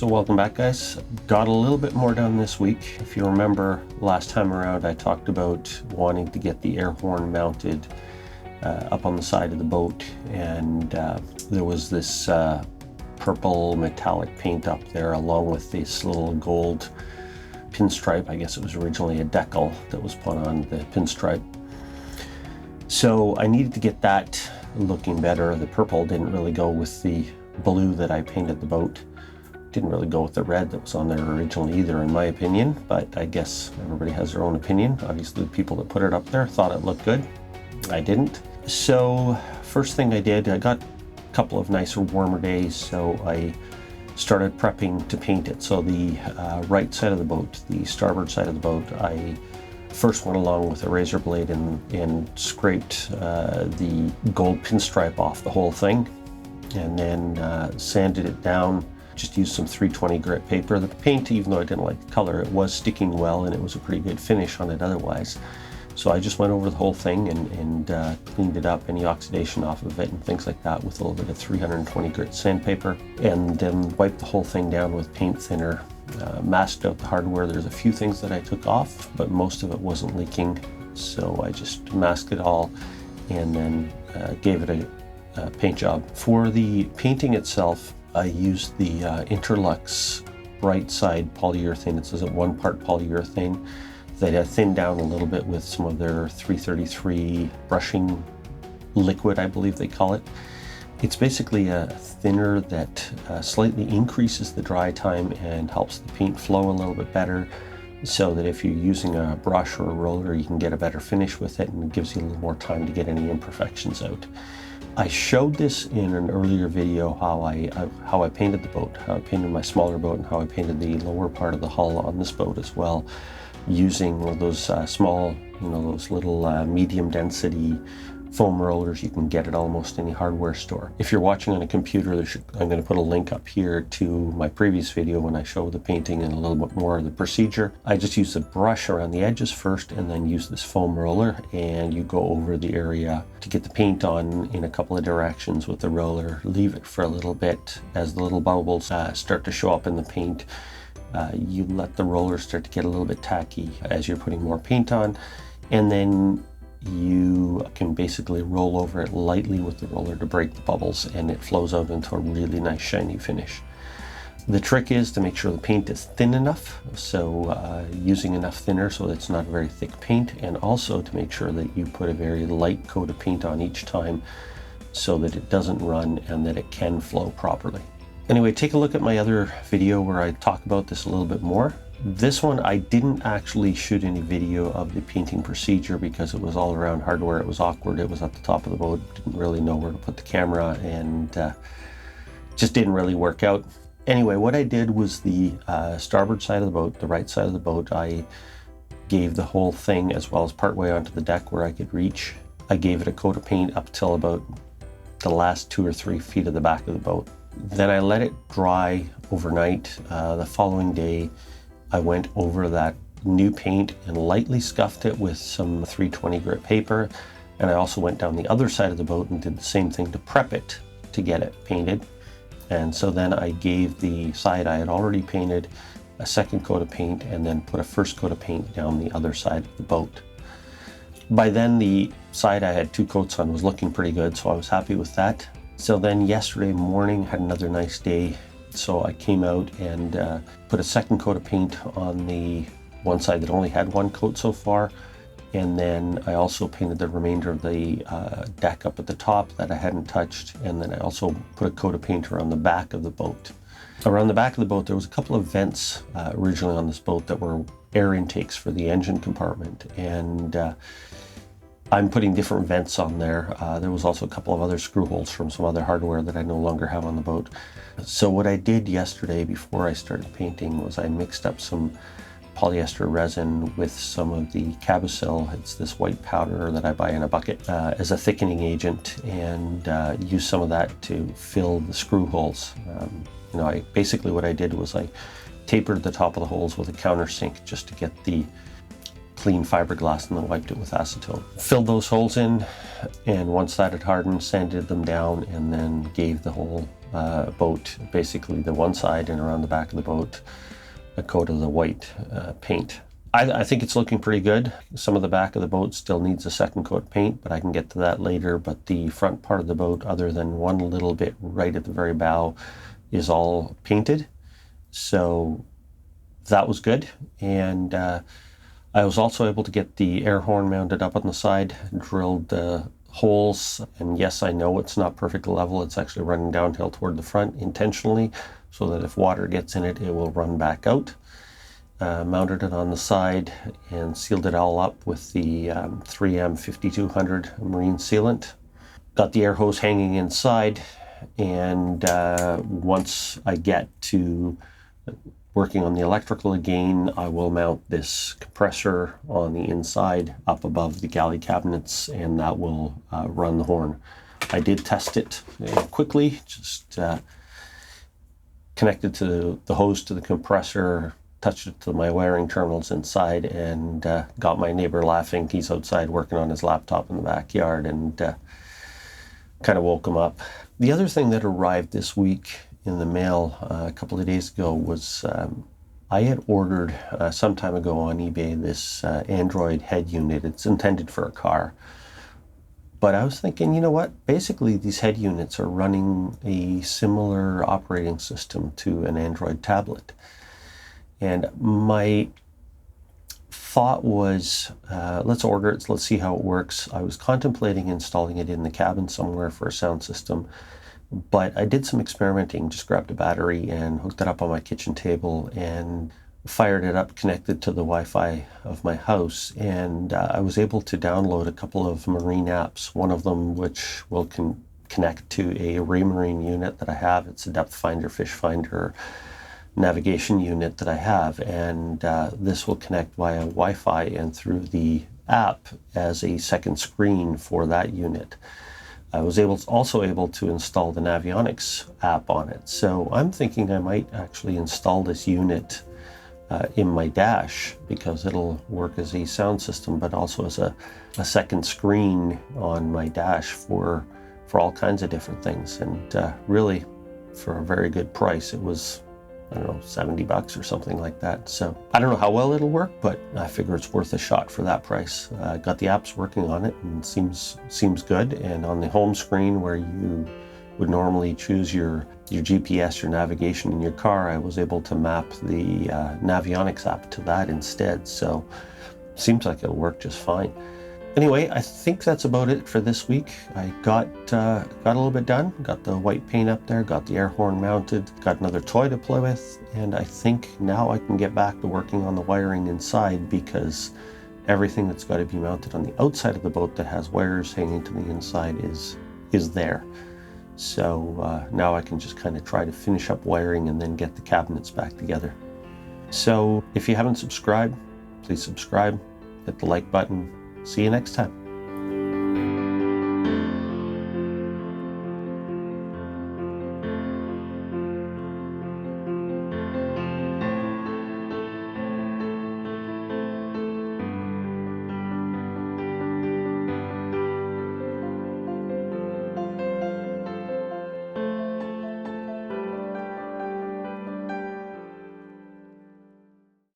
welcome back, guys. Got a little bit more done this week. If you remember last time around, I talked about wanting to get the air horn mounted up on the side of the boat, and there was this purple metallic paint up there along with this little gold pinstripe. I guess it was originally a decal that was put on the pinstripe. So I needed to get that looking better. The purple didn't really go with the blue that I painted the boat. Didn't really go with the red that was on there originally either, in my opinion, but I guess everybody has their own opinion. Obviously the people that put it up there thought it looked good. I didn't. So first thing I did, I got a couple of nicer warmer days, so I started prepping to paint it. So the right side of the boat, the starboard side of the boat, I first went along with a razor blade and scraped the gold pinstripe off the whole thing, and then sanded it down. Just used some 320 grit paper. The paint, even though I didn't like the color, it was sticking well and it was a pretty good finish on it otherwise. So I just went over the whole thing and cleaned it up, any oxidation off of it and things like that with a little bit of 320 grit sandpaper, and then wiped the whole thing down with paint thinner. Masked out the hardware. There's a few things that I took off, but most of it wasn't leaking. So I just masked it all and then gave it a paint job. For the painting itself, I used the Interlux Brightside polyurethane. It says at 1 part polyurethane that I thinned down a little bit with some of their 333 brushing liquid, I believe they call it. It's basically a thinner that slightly increases the dry time and helps the paint flow a little bit better, so that if you're using a brush or a roller, you can get a better finish with it, and it gives you a little more time to get any imperfections out. I showed this in an earlier video how I painted the boat, how I painted my smaller boat, and how I painted the lower part of the hull on this boat as well, using those small, those little medium density foam rollers you can get at almost any hardware store. If you're watching on a computer, I'm going to put a link up here to my previous video when I show the painting and a little bit more of the procedure. I just use a brush around the edges first and then use this foam roller, and you go over the area to get the paint on in a couple of directions with the roller. Leave it for a little bit. As the little bubbles start to show up in the paint, you let the roller start to get a little bit tacky as you're putting more paint on, and then you can basically roll over it lightly with the roller to break the bubbles, and it flows out into a really nice shiny finish. The trick is to make sure the paint is thin enough, so using enough thinner so that it's not a very thick paint, and also to make sure that you put a very light coat of paint on each time so that it doesn't run and that it can flow properly. Anyway, take a look at my other video where I talk about this a little bit more. This one, I didn't actually shoot any video of the painting procedure because it was all around hardware. It was awkward. It was at the top of the boat. Didn't really know where to put the camera, and just didn't really work out. Anyway, what I did was the starboard side of the boat, the right side of the boat, I gave the whole thing, as well as partway onto the deck where I could reach. I gave it a coat of paint up till about the last 2 or 3 feet of the back of the boat. Then I let it dry overnight. The following day, I went over that new paint and lightly scuffed it with some 320 grit paper. And I also went down the other side of the boat and did the same thing to prep it to get it painted. And so then I gave the side I had already painted a second coat of paint, and then put a first coat of paint down the other side of the boat. By then the side I had 2 coats on was looking pretty good, so I was happy with that. So then yesterday morning, had another nice day. So I came out and put a second coat of paint on the one side that only had 1 coat so far. And then I also painted the remainder of the deck up at the top that I hadn't touched. And then I also put a coat of paint around the back of the boat. Around the back of the boat, there was a couple of vents originally on this boat that were air intakes for the engine compartment. And I'm putting different vents on there. There was also a couple of other screw holes from some other hardware that I no longer have on the boat. So what I did yesterday before I started painting was I mixed up some polyester resin with some of the Cabosil. It's this white powder that I buy in a bucket as a thickening agent, and use some of that to fill the screw holes. Basically what I did was I tapered the top of the holes with a countersink just to get the clean fiberglass, and then wiped it with acetone. Filled those holes in, and once that had hardened, sanded them down, and then gave the whole boat, basically the one side and around the back of the boat, a coat of the white paint. I think it's looking pretty good. Some of the back of the boat still needs a second coat of paint, but I can get to that later. But the front part of the boat, other than one little bit right at the very bow, is all painted. So that was good. And I was also able to get the air horn mounted up on the side, drilled holes. And yes, I know it's not perfect level. It's actually running downhill toward the front intentionally, so that if water gets in it, it will run back out. Mounted it on the side and sealed it all up with the 3M 5200 marine sealant. Got the air hose hanging inside, and once I get to working on the electrical again, I will mount this compressor on the inside up above the galley cabinets, and that will run the horn. I did test it quickly, just connected to the hose to the compressor, touched it to my wiring terminals inside, and got my neighbor laughing. He's outside working on his laptop in the backyard, and kind of woke him up. The other thing that arrived this week in the mail a couple of days ago was I had ordered some time ago on eBay this Android head unit. It's intended for a car. But I was thinking, you know what? Basically, these head units are running a similar operating system to an Android tablet. And my thought was, let's order it, let's see how it works. I was contemplating installing it in the cabin somewhere for a sound system, but I did some experimenting, just grabbed a battery and hooked it up on my kitchen table and fired it up, connected to the Wi-Fi of my house, and I was able to download a couple of marine apps, one of them which will connect to a Raymarine unit that I have. It's a depth finder, fish finder, navigation unit that I have, and this will connect via Wi-Fi and through the app as a second screen for that unit. I was also able to install the Navionics app on it. So I'm thinking I might actually install this unit in my dash, because it'll work as a sound system, but also as a second screen on my dash for all kinds of different things. And really, for a very good price, it was, I don't know, $70 or something like that. So I don't know how well it'll work, but I figure it's worth a shot for that price. Got the apps working on it, and seems good. And on the home screen, where you would normally choose your GPS, your navigation in your car, I was able to map the Navionics app to that instead. So seems like it'll work just fine. Anyway, I think that's about it for this week. I got a little bit done, got the white paint up there, got the air horn mounted, got another toy to play with, and I think now I can get back to working on the wiring inside, because everything that's got to be mounted on the outside of the boat that has wires hanging to the inside is there. So now I can just kind of try to finish up wiring and then get the cabinets back together. So if you haven't subscribed, please subscribe, hit the like button. See you next time.